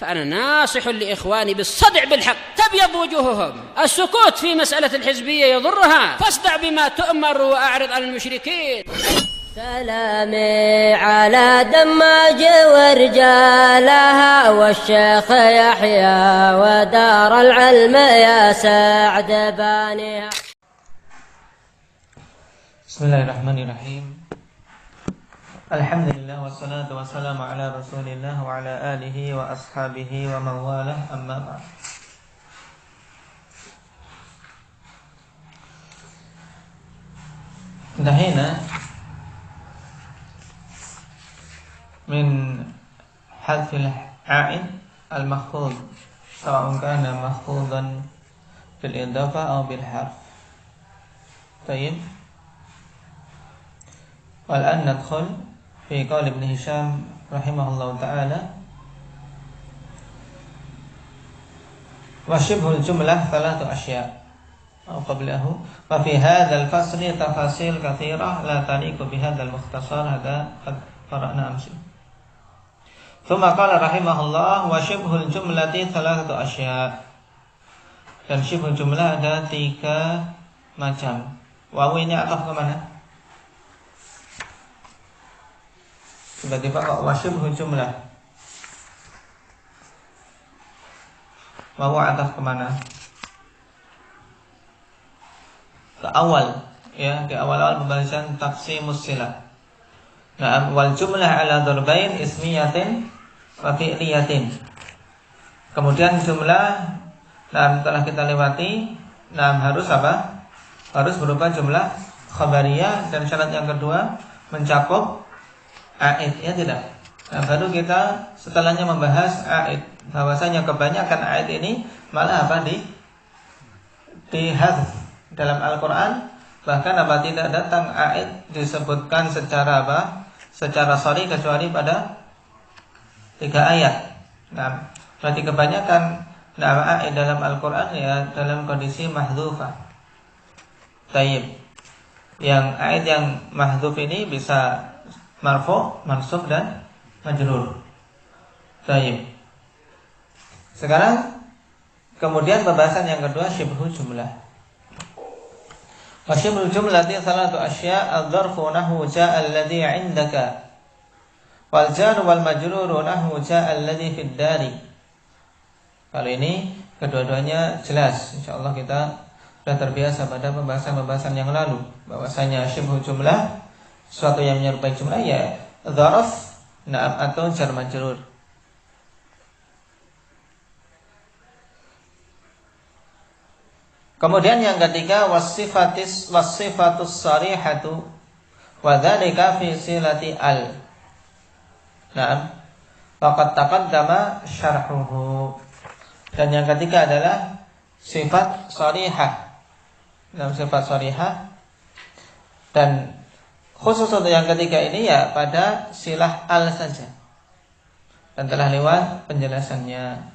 فأنا ناصح لإخواني بالصدع بالحق تبيض وجوههم. السكوت في مسألة الحزبية يضرها، فاصدع بما تؤمر وأعرض عن المشركين. سلامي على دماج ورجالها والشيخ يحيى ودار العلم يا سعد بانيها. Bismillahirrahmanirrahim. Alhamdulillah wassalatu wassalamu ala Rasulillah wa ala alihi wa ashabihi wa mawalah, amma ba'd. Intahina min hadfil a'id al-makhfud sawa'un kana makhfudan bil idafa aw bil harf. Tayyib. Wal'an nadkhul fi qaul Ibn Hisham rahimahullahu ta'ala, wa shibhul jumlah thalathu asya' aw qablahu wa fi hadzal fasli tafasil katsirah la taliqu bi hadzal mukhtasar hadza qad qara'na amsi. Tsumma qala rahimahullah wa shibhul jumlati thalathu asya', dan shibhul jumlah ada 3 macam. Wawu ini ataf ke mana? Tiba-tiba kok wasyibhu jumlah, wawu ataf kemana? Ke awal, ya, di awal-awal pembahasan taqsimus silah. Nah, wal jumlah ala darbain ismiyatin wa fi'liyatin. Kemudian jumlah, nah telah kita lewati, nah harus apa? Harus berupa jumlah khabariyah, dan syarat yang kedua mencakup a'id, ya tidak. Nah, baru kita setelahnya membahas a'id, bahwasanya kebanyakan a'id ini malah apa dihadzf dalam Al-Qur'an, bahkan apa tidak datang a'id disebutkan secara apa? Secara sharih kecuali pada 3 ayat. Nah, berarti kebanyakan a'id dalam Al-Qur'an ya dalam kondisi mahdzufah. Tayyib. Yang a'id yang mahdzuf ini bisa marfu, mansub, dan majrur. Baik. Sekarang kemudian pembahasan yang kedua, syibhu jumlah. Wa syibhu jumlati salatu asya' ad-dharfu nahu ja'a alladhi 'indaka wal jar wal majrur nahu ja'a alladhi fid dari. Kalau ini kedua-duanya jelas. Insyaallah kita sudah terbiasa pada pembahasan-pembahasan yang lalu bahwasanya syibhu jumlah suatu yang menyerupai jumlah ya dzaraf, na'am, atau jar majrur. Kemudian yang ketiga wasifatus sarihatu wa dzalika fi silati al. Na'am. Faqad taqaddama syarhuhu. Dan yang ketiga adalah sifat sarihah. Nah, sifat sarihah, dan khusus untuk yang ketiga ini ya pada silah al saja, dan telah lewat penjelasannya.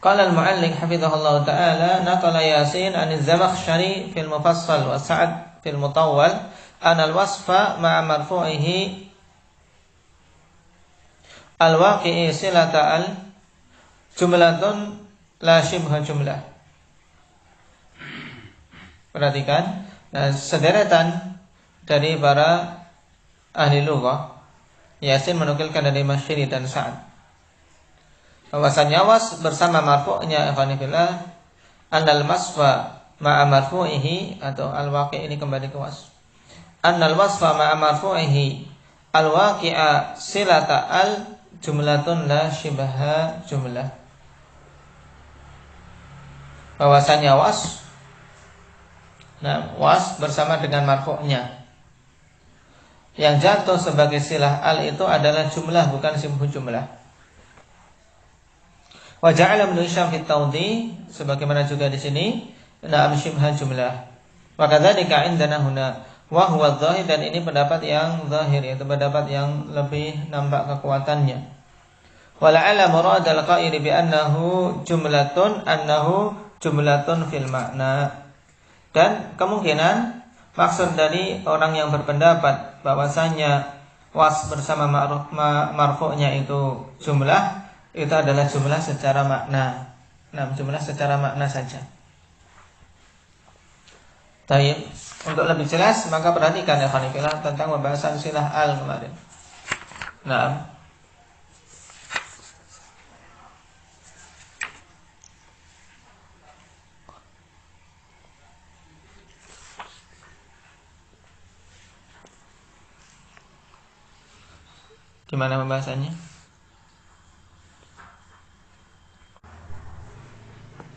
Qala al-mu'alliq hafizahullah ta'ala naqala Yasin an az-Zamakhsyari fil mufassal wa Sa'ad fil mutawwal an al-wasfa ma'a marfu'ihi al-waqi'i silata al jumlatun la shibha jumlah. Perhatikan. Nah, sederetan dari para ahli lughah, Yasin menukilkan dari Masyri dan Sa'ad bahwasanya was bersama marfu'nya ikhwanifillah annal masfa ma'a marfu'ihi, atau al-waqi' ini kembali ke was, annal wasfa ma'a marfu'ihi al-waqi'a silata al jumlatun la shibaha jumlah. Bahwasanya was, nah, was bersama dengan marfu'nya yang jatuh sebagai silah al itu adalah jumlah, bukan shibhu jumlah. Wa ja'ala Ibnu Hisham fi tawdi, sebagaimana juga di sini na'am shibha jumlah. Wa kadzalika indana huna wa huwa dzahir, dan ini pendapat yang zahir, yaitu pendapat yang lebih nampak kekuatannya. Wa la'alla murad al-qa'il bi annahu jumlatun fil makna. Dan kemungkinan maksud dari orang yang berpendapat bahwasanya was bersama marfu'nya itu jumlah, itu adalah jumlah secara makna. Nah, jumlah secara makna saja. Baik, untuk lebih jelas maka perhatikan ya khonifillah tentang pembahasan silah al kemarin. Nah, gimana pembahasannya?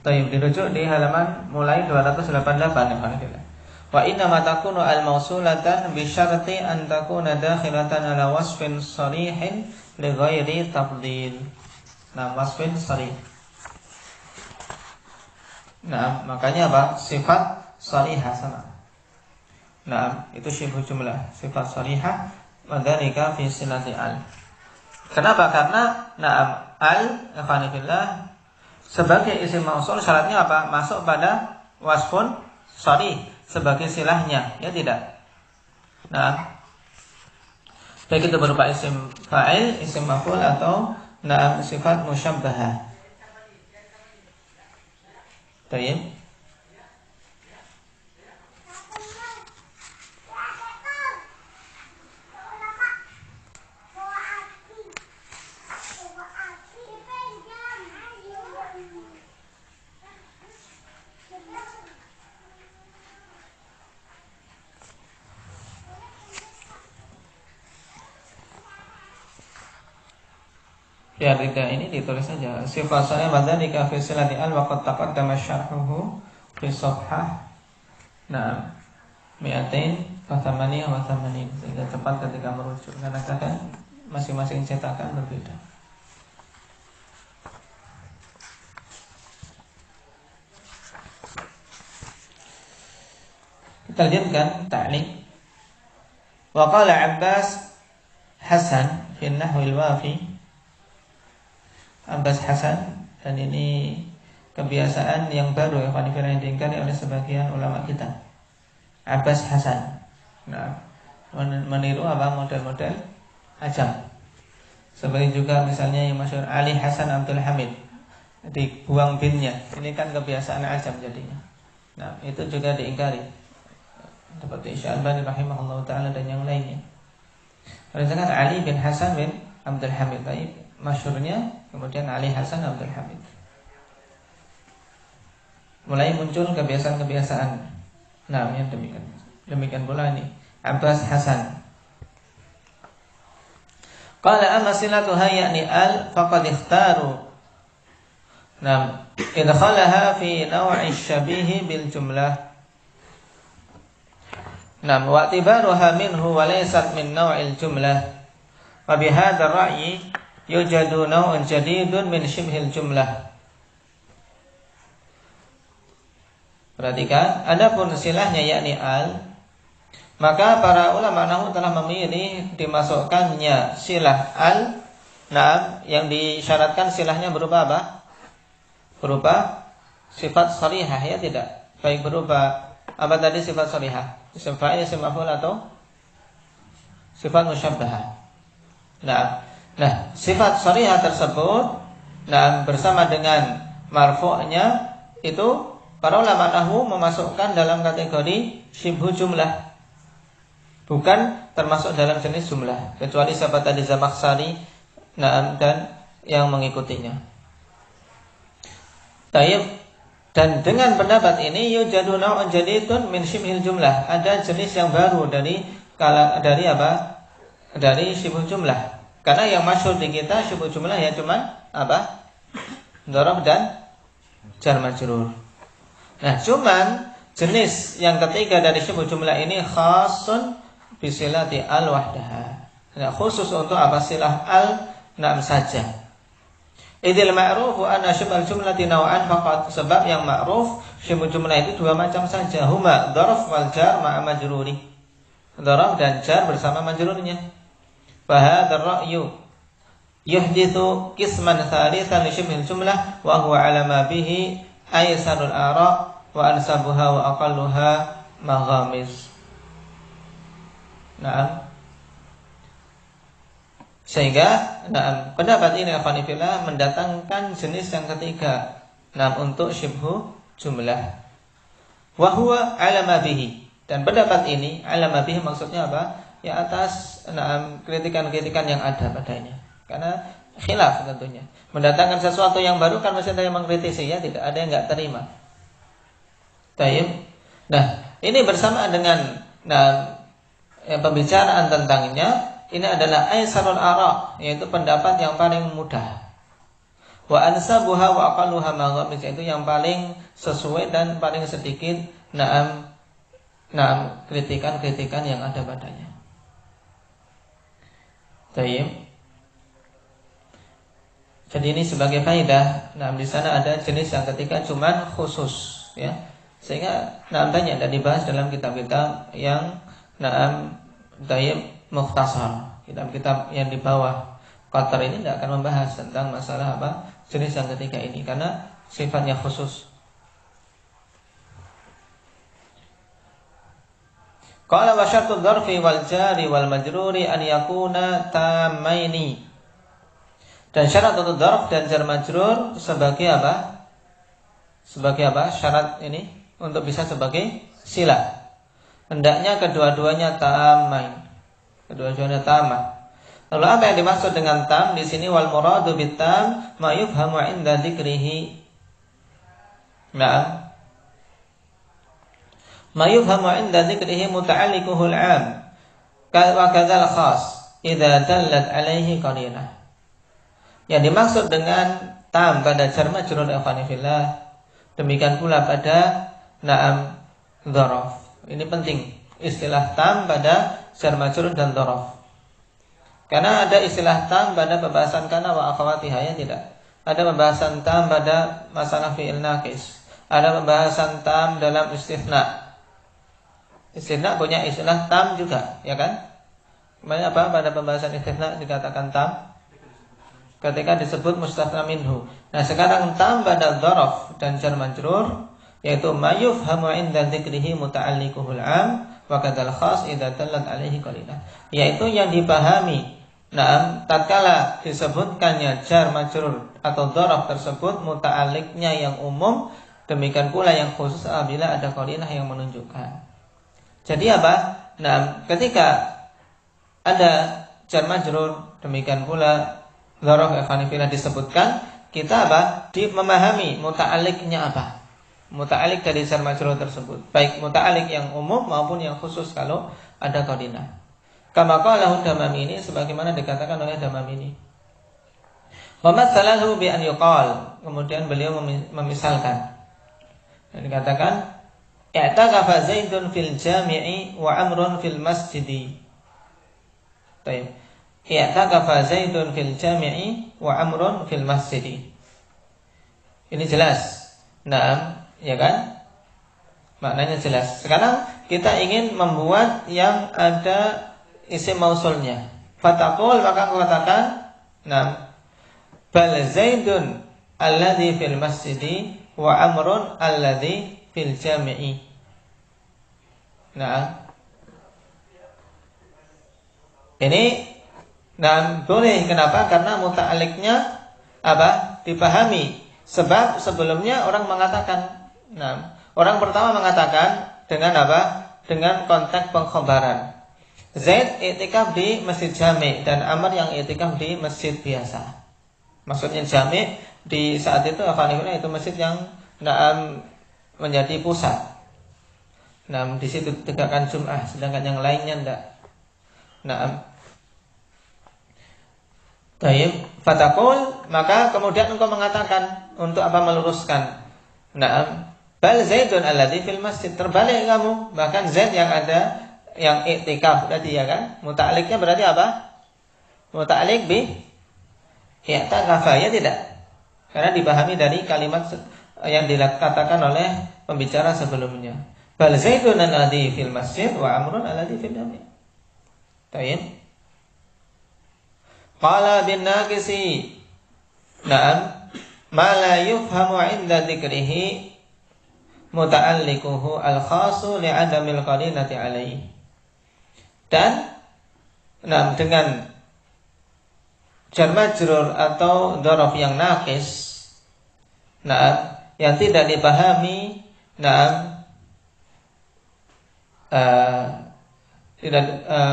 Baik, dirujuk di halaman mulai 288 ya khonifillah. Wa inna ma takunu al-mausulatan bi syarti an takuna dakhilatan ala wasfin sharihin li ghairi tafdil. Nah, wasfin sharih. Nah, makanya apa? Sifat sharihah sama. Nah, itu syibhu jumlah, sifat sharihah wa dzalika fi silati al. Kenapa? Karena na'am al ikhwanillah sebagai isim mausul syaratnya apa? Masuk pada wasfun sharih sebagai silahnya, ya tidak? Nah, baik itu berupa isim fa'il, isim maf'ul atau na'am sifat musyabbahah. Baik. Ya, tidak ini ditulis saja. Sifat sharih madzalika fi silati al wa qad taqaddama syarhuhu fi safhah. Nah, 288 sehingga tepat ketika merujuk karena kadang masing-masing cetakan berbeda. Kita lanjutkan ta'liq. Wa qala Abbas Hasan fi an-nahwi al-wafi. Abbas Hasan, dan ini kebiasaan yang baru ya yang diingkari oleh sebagian ulama kita. Abbas Hasan, nah, meniru apa model-model ajam. Sebagai juga misalnya yang masyhur Ali Hasan Abdul Hamid, dibuang binnya. Ini kan kebiasaan ajam jadinya. Nah, itu juga diingkari. Seperti Syalbani rahimahullah taala dan yang lainnya. Misalkan Ali bin Hasan bin Abdul Hamid, masyhurnya kemudian Ali Hasan Abdul Hamid. Mulai muncul kebiasaan-kebiasaan. Nah, yang demikian pula ini Abbas Hasan. Qala amma silatuha ya'ni al faqad ikhtaru. Nam idkhalaha fi naw'i syabihi bil jumlah. Nam wa i'tibaruha minhu wa laysat min naw'il jumlah. Wa bihadha ar-ra'yi yujadu naw'un jadidun min shibhil jumlah. Perhatikan, adapun silahnya yakni al, maka para ulama nahwu telah memilih dimasukkannya silah al, nah, yang disyaratkan silahnya berupa apa? Berupa sifat sharihah, ya tidak? Baik berupa apa tadi sifat sharihah? Isim fa'il, isim maf'ul atau sifat musyabbahah. Nah, sifat sharihah tersebut, nah, bersama dengan marfu'nya itu para ulama nahwu memasukkan dalam kategori syibhu jumlah, bukan termasuk dalam jenis jumlah, kecuali siapa tadi Zamakhsyari, nah, dan yang mengikutinya. Baik, dan dengan pendapat ini yujadu naw'un jadidun min syibhil jumlah, ada jenis yang baru dari apa? Dari syibhu jumlah. Karena yang masyhur di kita syibhu jumlah ya cuman apa? Dzaraf dan jar majrur. Nah, cuman jenis yang ketiga dari syibhu jumlah ini khasun bisilati al wahdaha. Nah, khusus untuk apa? Silah al nam saja. Idil ma'rufu anna syibhal jumlati naw'an faqat. Sebab yang ma'ruf syibhu jumlah itu dua macam saja. Huma dzaraf wal jar ma'a majruri. Dzaraf dan jar bersama majrurnya. Fa hadzal ra'yu yuhdithu qisman tsalitsan li syibhil jumlah wa huwa 'ala ma bihi aysarul ara wa ansabuha wa aqalluha maghamis. Nah, Sehingga pendapat ini afanifillah mendatangkan jenis yang ketiga untuk syibhu jumlah. Wa huwa alama bihi. Dan pendapat ini alama bihi maksudnya apa? Ya atas kritikan-kritikan yang ada padanya. Karena khilaf tentunya. Mendatangkan sesuatu yang baru kan mesti ada yang mengkritisi, ya, tidak ada yang enggak terima. Tayyib. Nah, ini bersama dengan pembicaraan tentangnya, ini adalah aisarul ara, yaitu pendapat yang paling mudah. Wa ansabuha wa aqalluha maghamis, itu yang paling sesuai dan paling sedikit kritikan-kritikan yang ada padanya. Tayyib. Jadi ini sebagai faedah. Di sana ada jenis yang ketiga cuman khusus, ya. Sehingga banyak dan dibahas dalam kitab-kitab yang tayyib mukhtasar. Kitab-kitab yang di bawah Qatar ini tidak akan membahas tentang masalah jenis yang ketiga ini karena sifatnya khusus. Qala wa syartu dzarfi wal jari wal majruri an yakuna tamaini. Dan syarat untuk dzarf dan jar majrur sebagai apa? Sebagai apa? Syarat ini untuk bisa sebagai sila. Hendaknya kedua-duanya tamain. Kedua-duanya tamah. Lalu apa yang dimaksud dengan tam di sini? Wal muradu bit tam ma yufhamu 'inda dzikrihi. Na'am. Ma yufhamu 'inda dzikrihi muta'alliquhu al-'am. Wa kadzal khas idza dallat 'alaihi qarinah. Yang dimaksud dengan tam pada jar majrur ikhwanifillah, demikian pula pada dzaraf. Ini penting, istilah tam pada jar majrur dan dzaraf. Karena ada istilah tam pada pembahasan kana wa akhawatiha, ya tidak. Ada pembahasan tam pada masalah fi'il naqis. Ada pembahasan tam dalam istitsna. Istitsna punya istilah tam juga, ya kan? Kemarin apa pada pembahasan istitsna dikatakan tam? Ketika disebut mustatsna minhu. Nah, sekarang tam pada dzaraf dan jar majrur, yaitu mayufhamu 'inda dzikrihi muta'alliquhul 'am wa kadzal khas idza dallat 'alaihi qarinah, yaitu yang dipahami tatkala disebutkannya jar majrur atau dzaraf tersebut muta'alliqnya yang umum, demikian pula yang khusus apabila ada qarinah yang menunjukkan. Jadi apa? Ketika ada jar majrur, demikian pula dzaraf ikhwanifillah disebutkan, kita memahami muta'alliqnya apa? Muta'alliq dari jar majrur tersebut, baik muta'alliq yang umum maupun yang khusus kalau ada qarinah. Kama qalahu Damamini, sebagaimana dikatakan oleh Damamini. Wa matsalahu bi an yuqal, kemudian beliau memisalkan dan dikatakan i'takafa Zaidun fil jami'i wa Amrun fil masjidi. Baik. I'takafa Zaidun fil jami'i wa Amrun fil masjidi. Ini jelas. Ya kan? Maknanya jelas. Sekarang kita ingin membuat yang ada isim mausulnya. Fataqul, maka aku katakan, bal Zaidun alladhi fil masjidi wa Amrun alladhi fil jami'i. Ini boleh. Kenapa? Karena muta'alliqnya dipahami. Sebab sebelumnya orang mengatakan, orang pertama mengatakan dengan dengan konteks pengkhabaran. Zaid i'tikaf di masjid jami' dan Amr yang i'tikaf di masjid biasa. Maksudnya jami' di saat itu itu masjid yang menjadi pusat. Di situ tegakkan Jum'ah, sedangkan yang lainnya enggak. Baik, fataqul, maka kemudian engkau mengatakan untuk meluruskan. Bal Zaidun alladhi fil masjid, terbalik kamu, bahkan Zaid yang ada yang i'tikaf tadi, ya kan? Muta'alliqnya berarti apa? Muta'alliq bi i'takafa, ya tidak? Karena dipahami dari kalimat yang dikatakan oleh pembicara sebelumnya. Bal Zaidun alladhi fil masjid wa Amrun alladhi fil jami'. Baik. Qala bin naqisi, ma la yufhamu 'inda dzikrihi muta'alliquhu al-khasu li'adamil qarinati 'alaihi. Dan dengan jar majrur atau dzaraf yang naqis, yang tidak dipahami,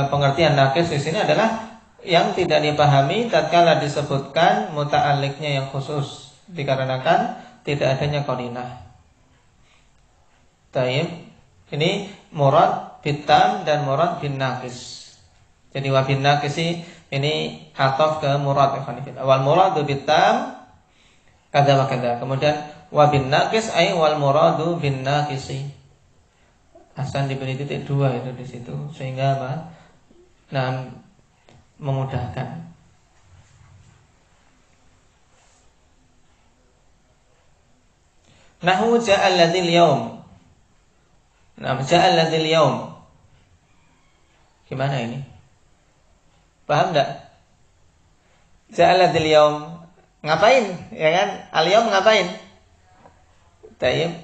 pengertian naqis di sini adalah yang tidak dipahami tatkala disebutkan muta'alliqnya yang khusus dikarenakan tidak adanya qarinah. Taib. Ini murad bitam dan murad bin naqis. Jadi wa bin naqisi ini ataf ke murad. Wal muradu bitam kada wa kada. Kemudian wa bin naqis ay wal muradu bin naqisi. Asal diberi titik 2 itu di situ sehingga apa? Memudahkan. Nahu ja'al ladzil yaum. Ja'al ladzil yaum. Gimana ini? Paham enggak? Ja'al ladzil yaum. Ngapain? Ya kan? Al yaum ngapain? Tayyib.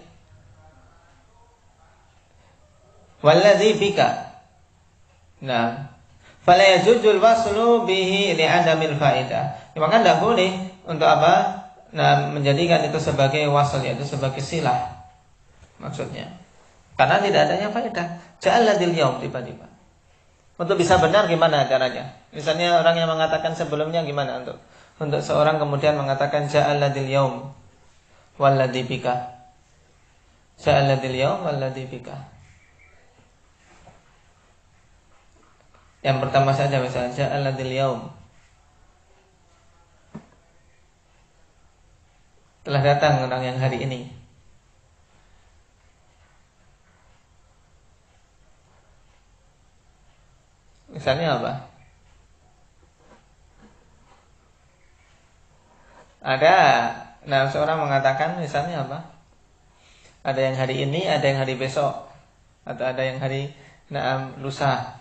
Walladzi bika. Fala yajuzul waslu bihi li'adamil faedah. Maka tidak boleh untuk apa? Menjadikan itu sebagai wasl, yaitu sebagai silah. Maksudnya. Karena tidak adanya faedah. Ja'aladil yaum tiba-tiba. Untuk bisa benar gimana caranya? Misalnya orang yang mengatakan sebelumnya gimana untuk seorang kemudian mengatakan ja'aladil yaum walladzi bika. Ja'aladil yaum walladzi bika. Yang pertama saja misalnya ja'aladil yaum. Telah datang orang yang hari ini. Misalnya apa? Seorang mengatakan misalnya apa? Ada yang hari ini, ada yang hari besok, atau ada yang hari lusa.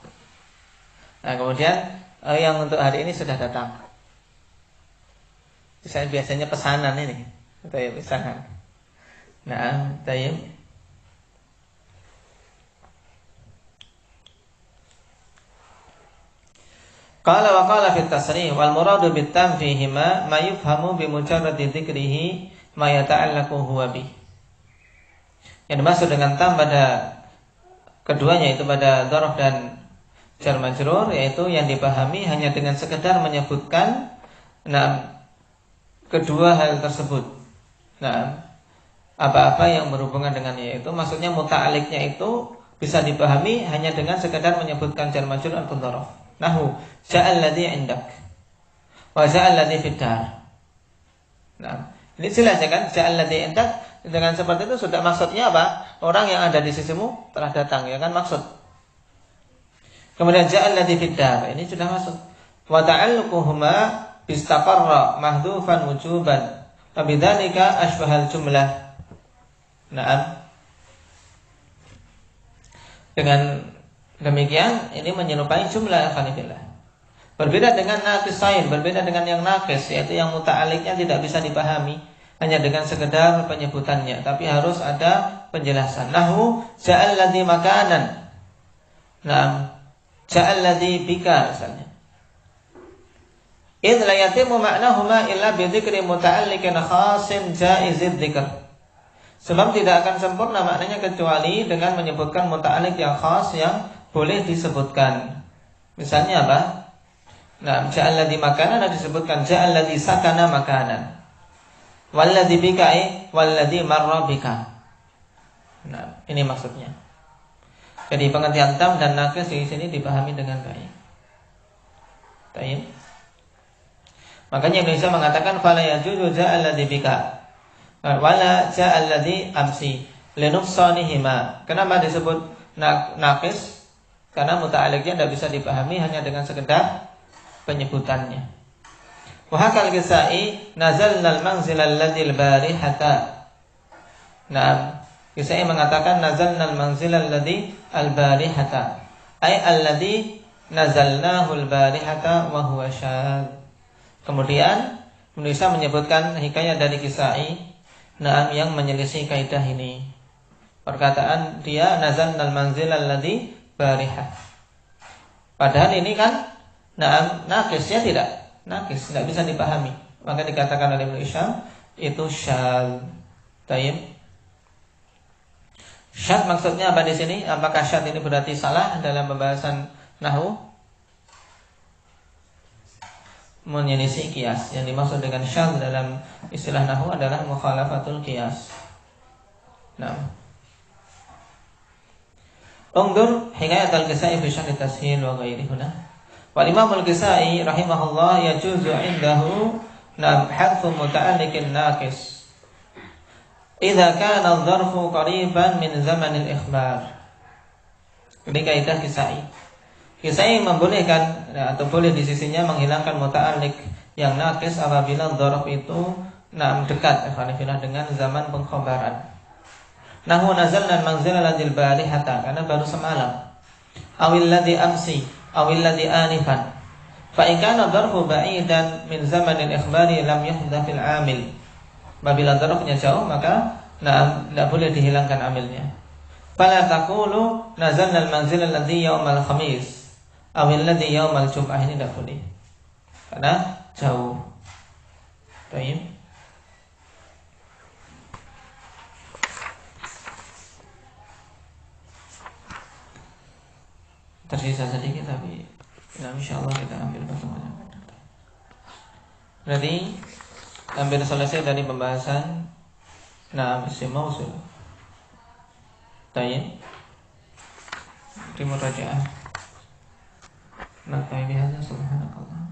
Kemudian yang untuk hari ini sudah datang. Biasanya pesanan ini, pesanan. Tayyib. Qala wa qala fi tasrih wal muradu bit tam fihima ma yufhamu bi mujarradi dzikrihi ma yata'allaqu huwa bi. Yang dimaksud dengan tam pada keduanya itu pada dzaraf dan jar majrur, yaitu yang dipahami hanya dengan sekedar menyebutkan kedua hal tersebut. Apa-apa yang berhubungan dengannya, itu maksudnya muta'alliqnya itu bisa dipahami hanya dengan sekedar menyebutkan jar majrur atau dzaraf. Nahu ja'al ladzi 'indak wa ja'al ladzi fid dar. Ini jelas ya kan, ja'al ladzi 'indak, dengan seperti itu sudah maksudnya apa? Orang yang ada di sisimu telah datang, ya kan maksud. Kemudian ja'al ladzi fid dar, ini sudah masuk. Wa ta'alluquhuma bistaqarra mahdhufan wujuban. Fa bidzalika asbahal jumlah. Dengan demikian ini menyerupai jumlah khanifillah. Berbeda dengan naqisain, berbeda dengan yang naqis, yaitu yang muta'alliqnya tidak bisa dipahami hanya dengan sekedar penyebutannya, tapi harus ada penjelasan. Nahu ja'al ladzi makanan. Ja'al ladzi bika misalnya. Idz la yatimu ma'nahuma illa bi dzikri muta'alliqin khasin jaizid dzikr. Sebab tidak akan sempurna maknanya kecuali dengan menyebutkan muta'alliq yang khas yang boleh disebutkan. Misalnya apa? Ja'al ladzi makanan disebutkan ja'al ladzi sakana makanan. Walladzi bika walladzi marra bika. Ini maksudnya. Jadi pengertian tam dan naqis di sini dipahami dengan baik. Baik. Makanya Indonesia mengatakan fala yajuzu ja'al ladzi bika wala ja'al ladzi amsi linuqsanihima. Kenapa disebut naqis? Karena muta'alliqnya tidak bisa dipahami hanya dengan sekedar penyebutannya. Wa hakal Kisai nazalnal manzilal ladzil barihata. Kisai mengatakan nazalnal manzilal ladzi al barihata, ay alladzi nazalnahu al barihata wa huwa syadz. Kemudian Indonesia menyebutkan hikayat dari Kisai yang menyelisih kaidah ini. Perkataan dia nazalnal manzilal ladzi barihah. Padahal ini kan naqis ya tidak. nakis, tidak bisa dipahami. Maka dikatakan oleh Ibnu Hisham itu syadz. Taib. Syadz maksudnya apa di sini? Apakah syadz ini berarti salah dalam pembahasan nahwu? Menyelisih qiyas. Yang dimaksud dengan syadz dalam istilah nahwu adalah mukhalafatul qiyas. Nah. Undur hikayat al-Kisai fi syarh at-tashil wa ghairihi huna. Wal Imam al-Kisai rahimahullah yajuzu 'indahu hadfu muta'alliqin naqis idza kana adh-dharfu qariban min zaman al-ikhbar. Ini kaidah Kisai. Kisai membolehkan atau boleh di sisinya menghilangkan muta'alliq yang naqis apabila dzarf itu dekat dengan zaman pengkhabaran. Nahu nazalna al-manzila ladil barihata, karena baru semalam. Awil ladhi amsi, awil ladhi anifan. Fa in kana dzarfu ba'idan min zaman al-ikhbari lam yuhdafil amil. Apabila dzarfnya jauh maka tidak boleh dihilangkan amilnya. Fala taqulu nazalna al-manzila ladhi yaumal khamis, awil ladhi yaumal jum'ah, ini tidak boleh. Karena jauh. Baik. Tersisa sedikit tapi insyaallah kita ambil pertemuan yang akan datang. Berarti hampir selesai dari pembahasan isim mausul. Tayyib. Terima kasih. Nah, ini hanya subhanakallah.